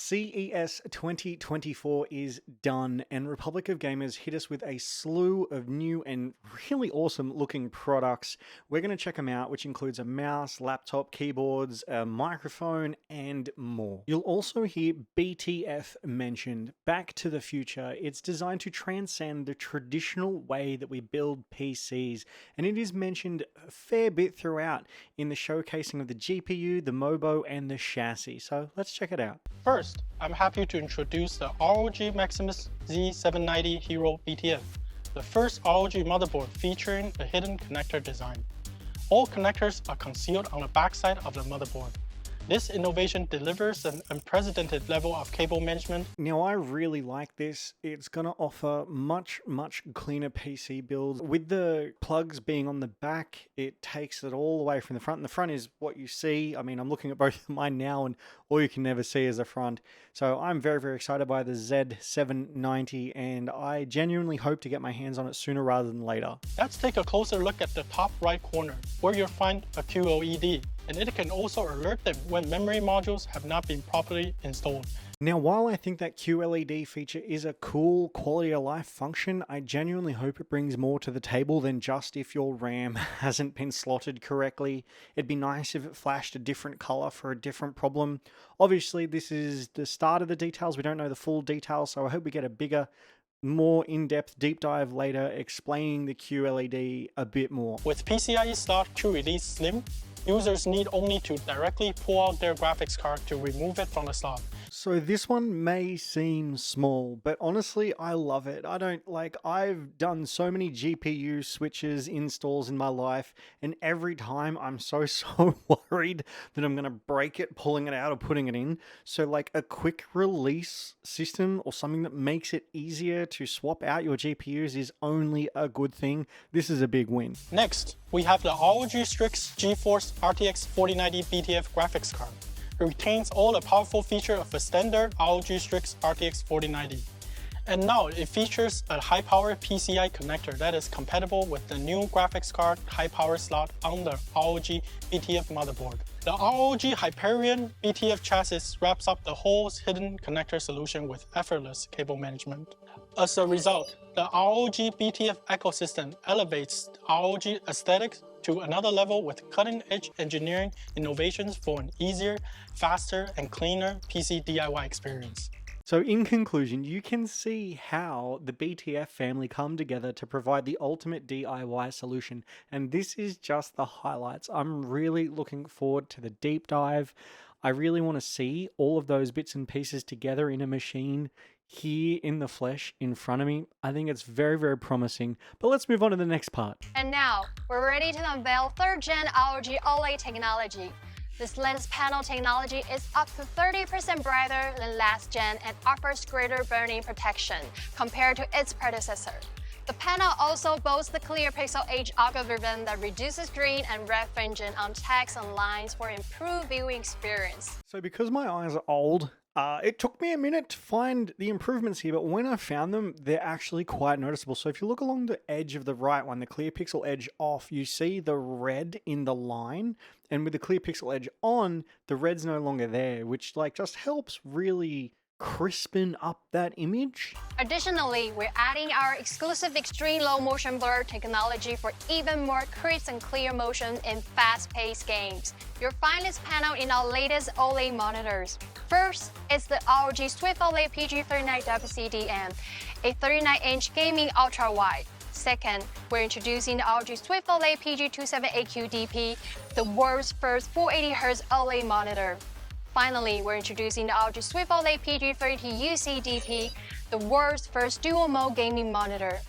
CES 2024 is done, and Republic of Gamers hit us with a slew of new and really awesome looking products. We're going to check them out, which includes a mouse, laptop, keyboards, a microphone, and more. You'll also hear BTF mentioned, Back to the Future. It's designed to transcend the traditional way that we build PCs, and it is mentioned a fair bit throughout in the showcasing of the GPU, the MOBO, and the chassis. So let's check it out. First, I'm happy to introduce the ROG Maximus Z790 Hero BTF, the first ROG motherboard featuring a hidden connector design. All connectors are concealed on the backside of the motherboard. This innovation delivers an unprecedented level of cable management. Now, I really like this. It's going to offer much cleaner PC builds. With the plugs being on the back, it takes it all away from the front. And the front is what you see. I mean, I'm looking at both of mine now, and all you can never see is the front. So I'm very excited by the Z790, and I genuinely hope to get my hands on it sooner rather than later. Let's take a closer look at the top right corner, where you'll find a QLED. And it can also alert them when memory modules have not been properly installed. Now, while I think that QLED feature is a cool quality of life function, I genuinely hope it brings more to the table than just if your RAM hasn't been slotted correctly. It'd be nice if it flashed a different color for a different problem. Obviously, this is the start of the details. We don't know the full details, so I hope we get a bigger, more in-depth deep dive later explaining the QLED a bit more. With PCIe slot to release Slim, users need only to directly pull out their graphics card to remove it from the slot. So this one may seem small, but honestly, I love it. I've done so many GPU switches installs in my life, and every time I'm so worried that I'm going to break it, pulling it out or putting it in. So like a quick release system or something that makes it easier to swap out your GPUs is only a good thing. This is a big win. Next, we have the ROG Strix GeForce RTX 4090 BTF graphics card. It retains all the powerful features of a standard ROG Strix RTX 4090. And now it features a high-power PCI connector that is compatible with the new graphics card high-power slot on the ROG BTF motherboard. The ROG Hyperion BTF chassis wraps up the whole hidden connector solution with effortless cable management. As a result, the ROG BTF ecosystem elevates ROG aesthetics to another level with cutting-edge engineering innovations for an easier, faster, and cleaner PC DIY experience. So in conclusion, you can see how the BTF family come together to provide the ultimate DIY solution, and this is just the highlights. I'm really looking forward to the deep dive. I really want to see all of those bits and pieces together in a machine here in the flesh in front of me. I think it's very promising, but let's move on to the next part. And now, we're ready to unveil 3rd Gen ROG OLED technology. This lens panel technology is up to 30% brighter than last gen and offers greater burn-in protection compared to its predecessor. The panel also boasts the Clear Pixel Age algorithm that reduces green and red fringing on text and lines for improved viewing experience. So because my eyes are old, it took me a minute to find the improvements here, but when I found them, they're actually quite noticeable. So if you look along the edge of the right one, the Clear Pixel Edge off, you see the red in the line, and with the Clear Pixel Edge on, the red's no longer there, which just helps really crispen up that image. Additionally, we're adding our exclusive extreme low motion blur technology for even more crisp and clear motion in fast-paced games. You'll find this panel in our latest OLED monitors. First, it's the ROG Swift OLED PG39WCDM, a 39-inch gaming ultra-wide. Second, we're introducing the ROG Swift OLED PG27AQ-DP, the world's first 480Hz OLED monitor. Finally, we're introducing the ROG Swift OLED PG30UC-DP, the world's first dual-mode gaming monitor.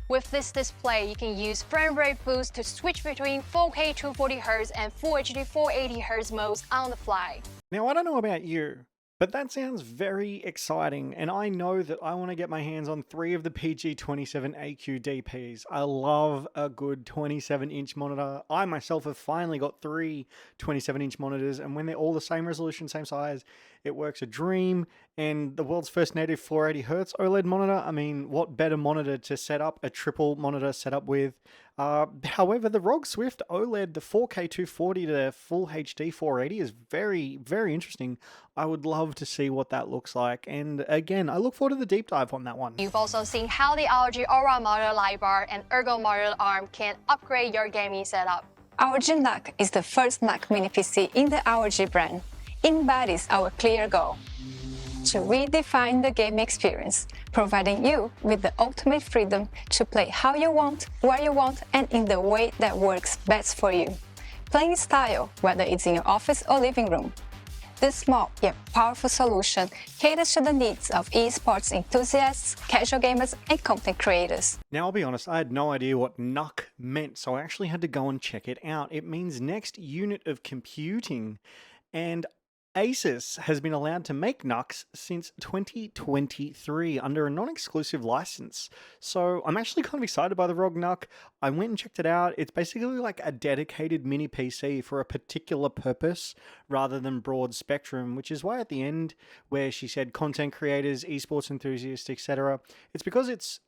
With this display, you can use frame rate boost to switch between 4K 240Hz and Full HD 480Hz modes on the fly. Now, I don't know about you, but that sounds very exciting, and I know that I want to get my hands on 3 of the PG27AQ DPs. I love a good 27-inch monitor. I myself have finally got 3 27-inch monitors, and when they're all the same resolution, same size, It works a dream, and the world's first native 480Hz OLED monitor. I mean, what better monitor to set up a triple monitor setup with? However, the ROG Swift OLED, the 4K 240 to full HD 480 is very, very interesting. I would love to see what that looks like. And again, I look forward to the deep dive on that one. You've also seen how the ROG Aura modular light bar and Ergo modular arm can upgrade your gaming setup. ROG NUC is the first NUC mini PC in the ROG brand. It embodies our clear goal to redefine the game experience, providing you with the ultimate freedom to play how you want, where you want, and in the way that works best for you. Playing style, whether it's in your office or living room. This small yet powerful solution caters to the needs of esports enthusiasts, casual gamers, and content creators. Now, I'll be honest, I had no idea what NUC meant, so I actually had to go and check it out. It means next unit of computing, and Asus has been allowed to make NUCs since 2023 under a non-exclusive license. So I'm actually kind of excited by the ROG NUC. I went and checked it out. It's basically like a dedicated mini PC for a particular purpose rather than broad spectrum, which is why at the end where she said content creators, esports enthusiasts, etc., it's because it's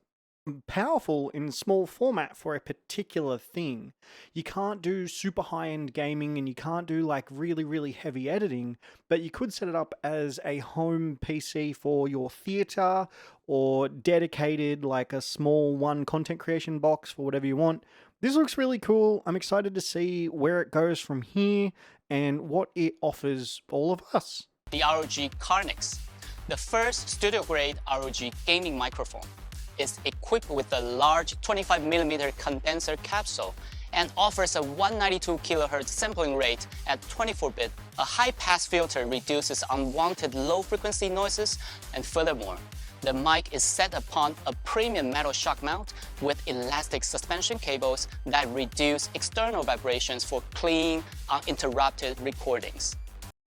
powerful in small format for a particular thing. You can't do super high-end gaming and you can't do like really, really heavy editing, but you could set it up as a home PC for your theater or dedicated like a small one content creation box for whatever you want. This looks really cool. I'm excited to see where it goes from here and what it offers all of us. The ROG CarX, the first studio-grade ROG gaming microphone, is equipped with a large 25mm condenser capsule and offers a 192 kHz sampling rate at 24-bit. A high-pass filter reduces unwanted low-frequency noises, and furthermore, the mic is set upon a premium metal shock mount with elastic suspension cables that reduce external vibrations for clean, uninterrupted recordings.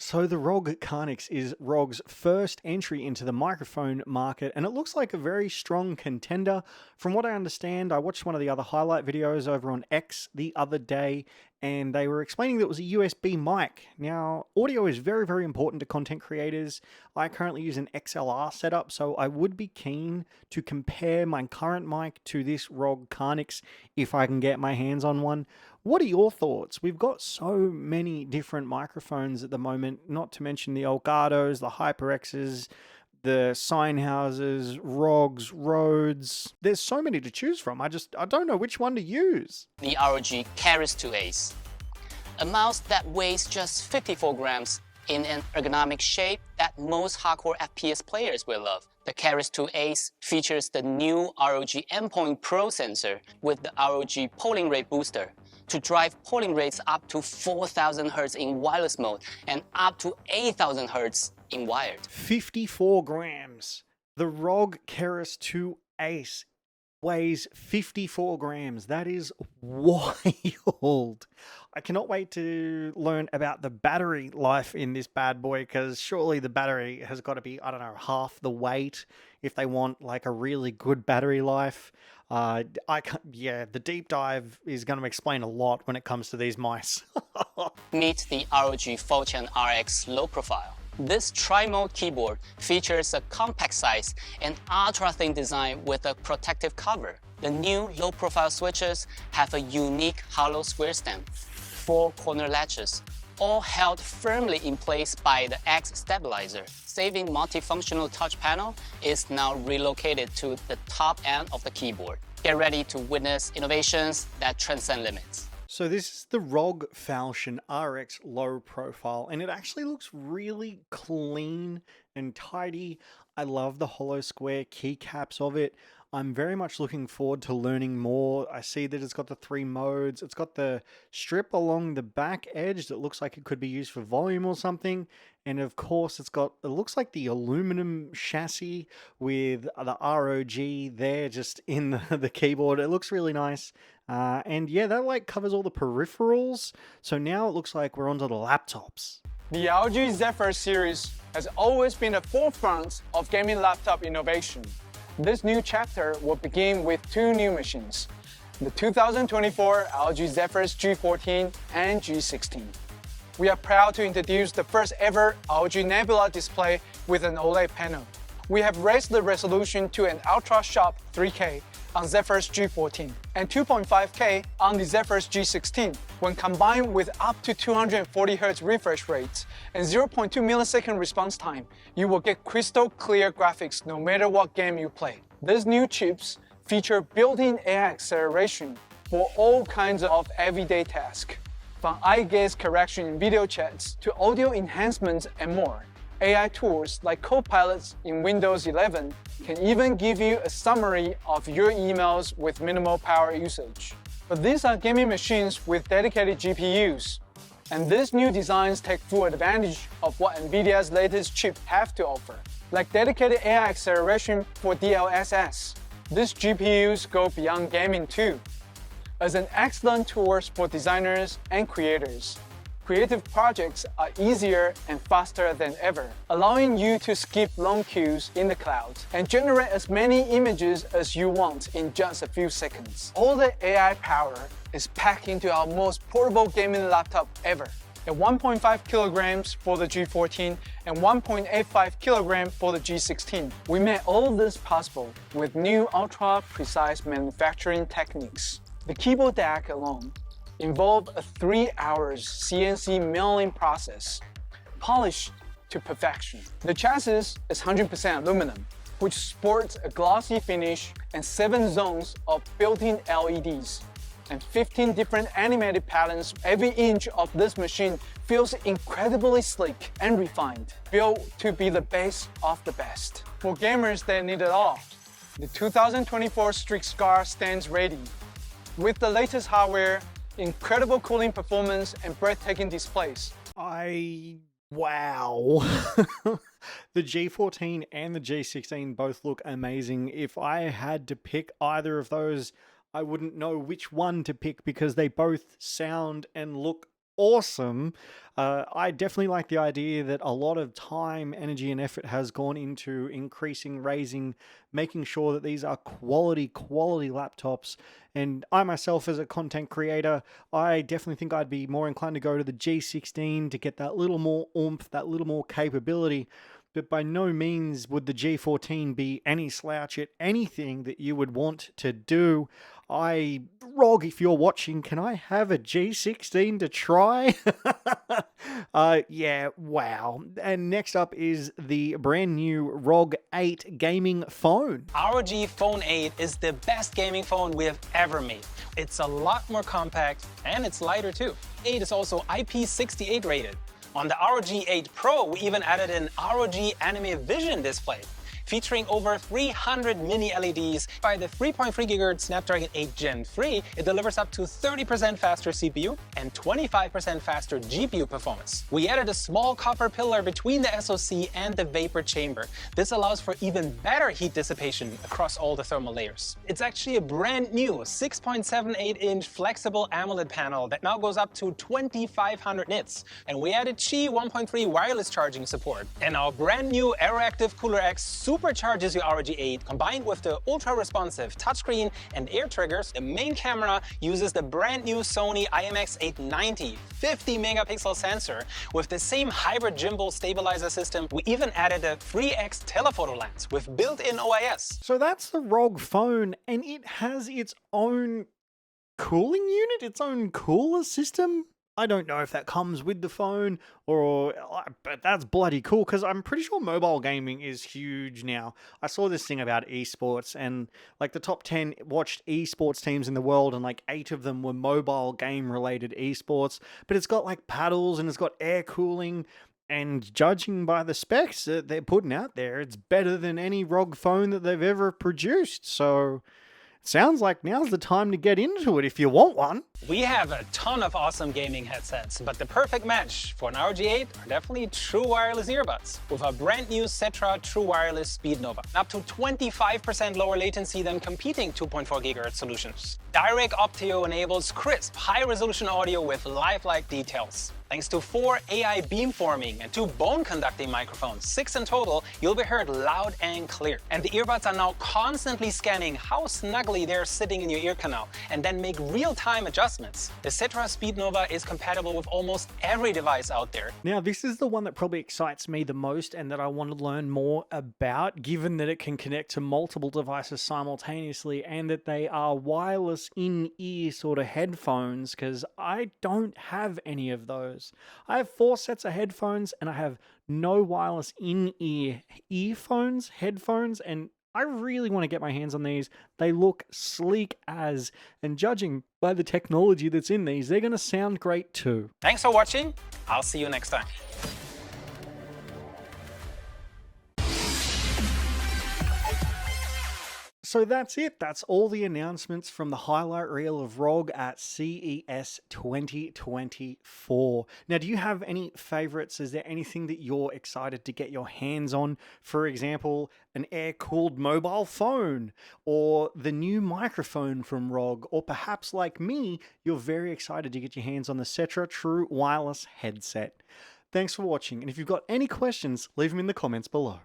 So the ROG CarX is ROG's first entry into the microphone market, and it looks like a very strong contender. From what I understand, I watched one of the other highlight videos over on X the other day, and they were explaining that it was a USB mic. Now, audio is very, very important to content creators. I currently use an XLR setup, so I would be keen to compare my current mic to this ROG CarX if I can get my hands on one. What are your thoughts? We've got so many different microphones at the moment, not to mention the Elgato's, the HyperX's, the Sennheisers, ROGs, Rhodes. There's so many to choose from. I don't know which one to use. The ROG Caris 2Ace, a mouse that weighs just 54 grams in an ergonomic shape that most hardcore FPS players will love. The Caris 2Ace features the new ROG Endpoint Pro sensor with the ROG polling rate booster to drive polling rates up to 4000 Hz in wireless mode and up to 8000 Hz in wired. 54 grams. The ROG Caris 2Ace weighs 54 grams. That is wild. I cannot wait to learn about the battery life in this bad boy, because surely the battery has got to be, I don't know, half the weight if they want like a really good battery life. The deep dive is going to explain a lot when it comes to these mice. Meet the ROG Phone RX low profile. This tri-mode keyboard features a compact size and ultra-thin design with a protective cover. The new low-profile switches have a unique hollow square stem, 4 corner latches, all held firmly in place by the X stabilizer. Saving multifunctional touch panel is now relocated to the top end of the keyboard. Get ready to witness innovations that transcend limits. So this is the ROG Phone RX low profile, and it actually looks really clean and tidy. I love the hollow square keycaps of it. I'm very much looking forward to learning more. I see that it's got the 3 modes. It's got the strip along the back edge that looks like it could be used for volume or something. And of course, it looks like the aluminum chassis with the ROG there just in the keyboard. It looks really nice. And yeah, that like covers all the peripherals. So now it looks like we're onto the laptops. The ROG Zephyr series has always been the forefront of gaming laptop innovation. This new chapter will begin with 2 new machines, the 2024 ROG Zephyrus G14 and G16. we are proud to introduce the first ever ROG Nebula display with an OLED panel. We have raised the resolution to an ultra-sharp 3K on Zephyrus G14 and 2.5K on the Zephyrus G16. When combined with up to 240Hz refresh rates and 0.2 millisecond response time, you will get crystal clear graphics no matter what game you play. These new chips feature built-in AI acceleration for all kinds of everyday tasks, from eye gaze correction in video chats to audio enhancements and more. AI tools like Copilots in Windows 11 can even give you a summary of your emails with minimal power usage. But these are gaming machines with dedicated GPUs, and these new designs take full advantage of what NVIDIA's latest chips have to offer, like dedicated AI acceleration for DLSS. These GPUs go beyond gaming too. As an excellent tool for designers and creators, creative projects are easier and faster than ever, allowing you to skip long queues in the cloud and generate as many images as you want in just a few seconds. All the AI power is packed into our most portable gaming laptop ever. At 1.5 kilograms for the G14 and 1.85 kilograms for the G16. We made all of this possible with new ultra-precise manufacturing techniques. The keyboard deck alone involved a 3 hours CNC milling process, polished to perfection. The chassis is 100% aluminum, which sports a glossy finish and 7 zones of built-in LEDs and 15 different animated patterns. Every inch of this machine feels incredibly sleek and refined, built to be the best of the best. For gamers that need it all, the 2024 Strix Scar stands ready. With the latest hardware, incredible cooling performance, and breathtaking displays. Wow. The G14 and the G16 both look amazing. If I had to pick either of those, I wouldn't know which one to pick because they both sound and look awesome. I definitely like the idea that a lot of time, energy, and effort has gone into increasing, raising, making sure that these are quality laptops. And I myself, as a content creator, I definitely think I'd be more inclined to go to the G16 to get that little more oomph, that little more capability. But by no means would the G14 be any slouch at anything that you would want to do. ROG, if you're watching, can I have a G16 to try? Yeah, wow. And next up is the brand new ROG 8 gaming phone. ROG Phone 8 is the best gaming phone we have ever made. It's a lot more compact and it's lighter too. 8 is also IP68 rated. On the ROG 8 Pro, we even added an ROG Anime Vision display, featuring over 300 mini LEDs. By the 3.3 GHz Snapdragon 8 Gen 3, it delivers up to 30% faster CPU and 25% faster GPU performance. We added a small copper pillar between the SoC and the vapor chamber. This allows for even better heat dissipation across all the thermal layers. It's actually a brand new 6.78-inch flexible AMOLED panel that now goes up to 2500 nits. And we added Qi 1.3 wireless charging support. And our brand new AeroActive Cooler X supercharges your ROG 8, combined with the ultra-responsive touchscreen and air triggers. The main camera uses the brand new Sony IMX890 50-megapixel sensor with the same hybrid gimbal stabilizer system. We even added a 3x telephoto lens with built-in OIS. So that's the ROG phone, and it has its own cooling unit, its own cooler system. I don't know if that comes with the phone but that's bloody cool because I'm pretty sure mobile gaming is huge now. I saw this thing about esports and like the top 10 watched esports teams in the world and like 8 of them were mobile game related esports, but it's got like paddles and it's got air cooling. And judging by the specs that they're putting out there, it's better than any ROG phone that they've ever produced. So sounds like now's the time to get into it if you want one. We have a ton of awesome gaming headsets, but the perfect match for an ROG 8 are definitely true wireless earbuds with our brand new Cetra True Wireless Speed Nova. Up to 25% lower latency than competing 2.4 GHz solutions. Direct Optio enables crisp, high-resolution audio with lifelike details. Thanks to 4 AI beamforming and 2 bone-conducting microphones, 6 in total, you'll be heard loud and clear. And the earbuds are now constantly scanning how snugly they're sitting in your ear canal and then make real-time adjustments. The ROG Speed Nova is compatible with almost every device out there. Now, this is the one that probably excites me the most and that I want to learn more about, given that it can connect to multiple devices simultaneously and that they are wireless in-ear sort of headphones, because I don't have any of those. I have 4 sets of headphones and I have no wireless in-ear earphones, headphones, and I really want to get my hands on these. They look sleek as, and judging by the technology that's in these, they're going to sound great too. Thanks for watching. I'll see you next time. So that's it. That's all the announcements from the highlight reel of ROG at CES 2024. Now, do you have any favorites? Is there anything that you're excited to get your hands on? For example, an air-cooled mobile phone, or the new microphone from ROG, or perhaps like me, you're very excited to get your hands on the Cetra True Wireless headset. Thanks for watching, and if you've got any questions, leave them in the comments below.